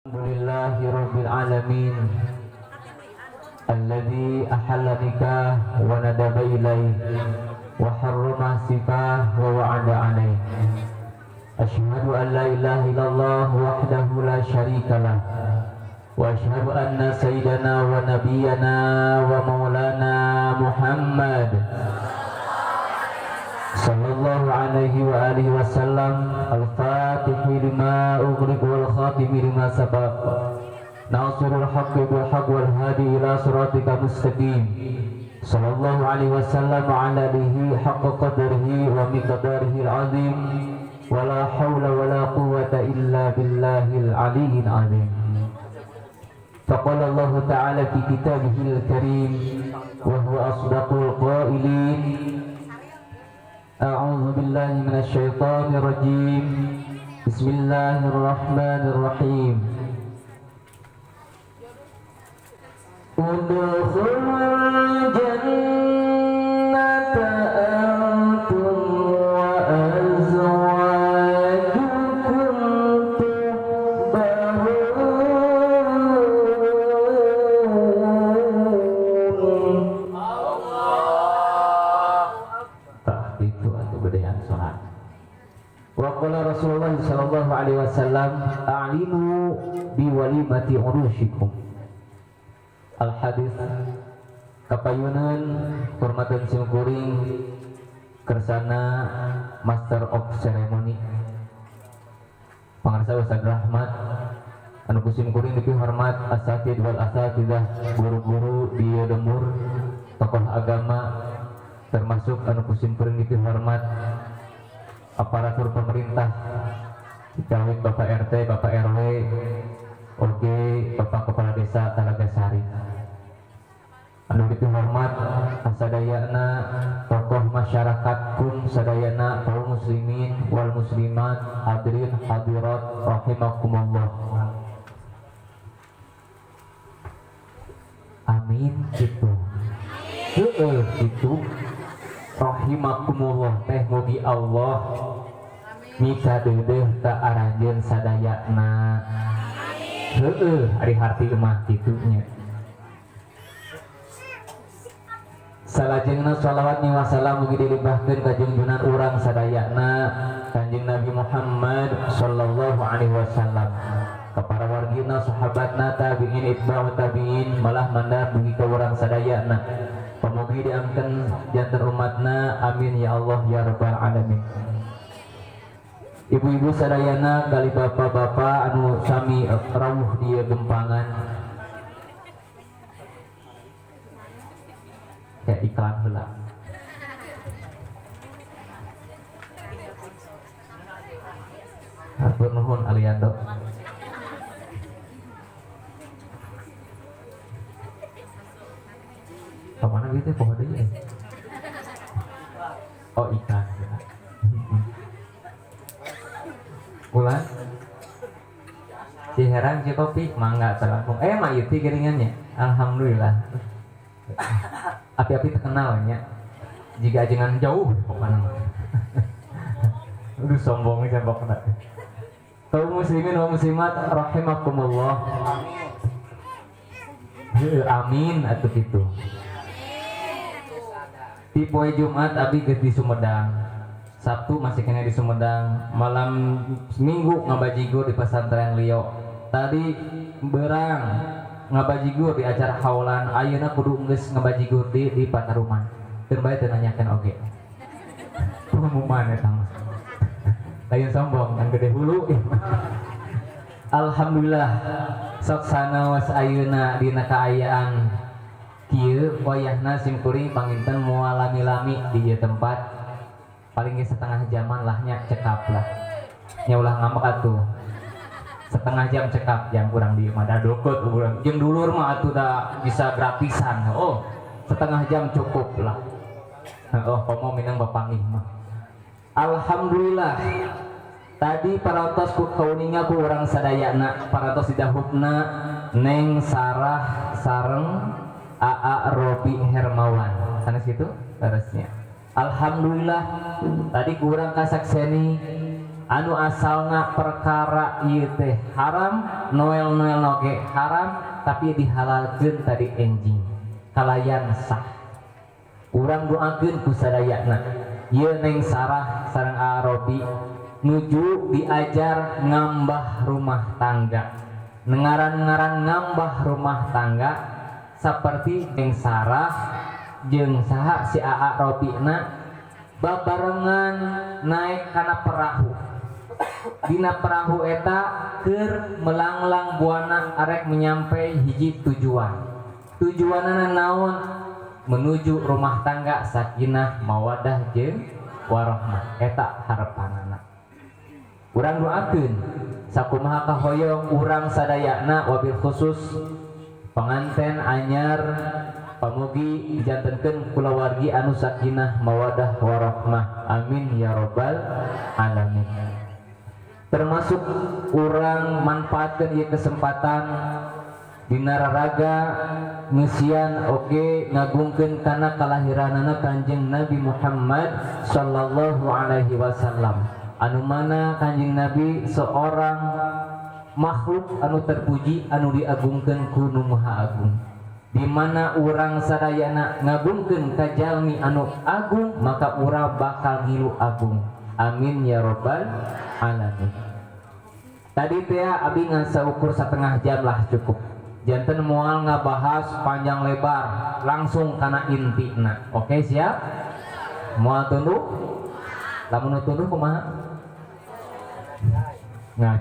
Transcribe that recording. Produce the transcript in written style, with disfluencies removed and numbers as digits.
Alhamdulillahi Rabbil Alamin Alladhi ahalla nikah wa nadaba ilaih wa harrama sifah wa wa'ada alaih. Ashhadu an la ilaha illallah wahdahu la syarika lah wa ashhadu anna sayyidana wa nabiyyana wa maulana Muhammad sallallahu alaihi wa alihi wasallam al-fatihi lima ughliqa wal khatimi lima sabaq nasirul haqqi bil haqq wal hadi ila siratika mustaqim sallallahu alaihi wasallam ala alihi haqqa qadrihi wa miqdarihi al-azim wa la hawla wa la quwwata illa billahil aliyyil azim. Faqala Allah ta'ala fi kitabihil karim wa huwa asdaqul qailin. أعوذ بالله من الشيطان الرجيم بسم الله الرحمن الرحيم ادخلوا الجنة أنتم وأزواجكم تحبرون. Waqala Rasulullah sallallahu alaihi wasallam a'linu bi walimati urushikum. Al hadis kapayunan hormatan simkuring kersana master of ceremony pangarsa Ustaz Rahmat anu kusim kuring dipih hormat asatid wal asatidah guru-guru di demur tokoh agama termasuk anu kusim kuring dipih hormat aparatur pemerintah dikawin Bapak RT, Bapak RW, oge Bapak Kepala Desa Talaga Sari. Anu dihormat sadayana tokoh masyarakat kum sadayana kaum muslimin wal muslimat hadirin hadirat rahimakumullah. Amin gitu. Gitu. Rahimakumullah teh mugi Allah mika dedeh ka aranjeun sadayana. Ari harti mah kitunya. Salajengna shalawat wa salam mugi dilimpahkeun ka junjungan urang sadayana Kanjeng Nabi Muhammad sallallahu alaihi wasallam. Ka para wargina sahabatna tabi'in itba'ut tabi'in malah mandar mugi ka urang sadayana. Pamugi diangken janten umatna amin ya Allah ya rabbal alamin. Ibu-ibu sadayana kali bapak-bapak anu sami rawuh di gempangan ya iklan heula. Hatur nuhun aliando. Kemana gitu pohon aja? Oh ikan. Ulan? Si herang si kopi mangga terlampung. Mah itu giringannya. Alhamdulillah. Api-api terkenalnya. Jika jangan jauh pokoknya. Udah sombongnya pokoknya. Kaum muslimin wa muslimat rahimakumullah. Amin atuh gitu. Di poe Jumat abi geus di Sumedang, Sabtu masih kena di Sumedang, malam Minggu ngabajigur di pesantren Lio. Tadi berang ngabajigur di acara haulan, ayeuna kudu geus ngabajigur di Pataruman. Teu bae teu nanyakeun oge. Pengumuman eta mah. Lain sombong kan gede hulu. Alhamdulillah sok sanaos ayeuna dina kaayaan kieu wayahna simkuring panginten moal lami-lami di ieu tempat paling ge setengah jaman lahnya cekap lah nya ulah ngambek atuh setengah jam cekap yang kurang di mah dadokot urang jeung dulur mah atuh da bisa gratisan setengah jam cukup lah komo minang bapangih mah. Alhamdulillah tadi parantos ku kauninga ku urang sadayana parantos didahupna Neng Sarah sareng AA Robi Hermawan sanes gitu terusnya. Alhamdulillah tadi kurang kasakseni anu asalna perkara ieu teh haram, noel-noel noge haram, tapi dihalalkeun tadi enjing kalayan sah. Urang doakeun ku sadayana ieu Neng Sarah sareng Arobi nuju diajar ngambah rumah tangga, ngaran-ngaran ngambah rumah tangga seperti Neng Sarah jeung saha si Aa Robina babarengan naik kana perahu. Dina perahu eta keur melanglang buana arek menyampai hiji tujuanna naon? Menuju rumah tangga sakinah mawadah jeung warahmah. Eta harepanana. Urang doakeun sakumaha kahoyong urang sadayana wabil khusus penganten anyar pamugi dijantenkeun kulawargi anu sakinah mawadah warahmah. Amin ya rabbal alamin. Termasuk urang manfaatkeun ieu kesempatan dina raraga ngeusian oge ngagungkeun kana kalahiranana Kanjeng Nabi Muhammad sallallahu alaihi wasallam, anu mana Kanjeng Nabi seorang makhluk anu terpuji anu diagungkeun ku Nu Maha Agung. Di mana urang sadayana ngagungkeun ka jalmi anu agung, maka urang bakal ngilu agung. Amin ya rabbal alamin. Tadi teh abi ngasaukur setengah jam lah cukup. Janten moal ngabahas panjang lebar, langsung kana intina. Oke, siap? Moal tunduk? Lamun tunduk kumaha? Nah.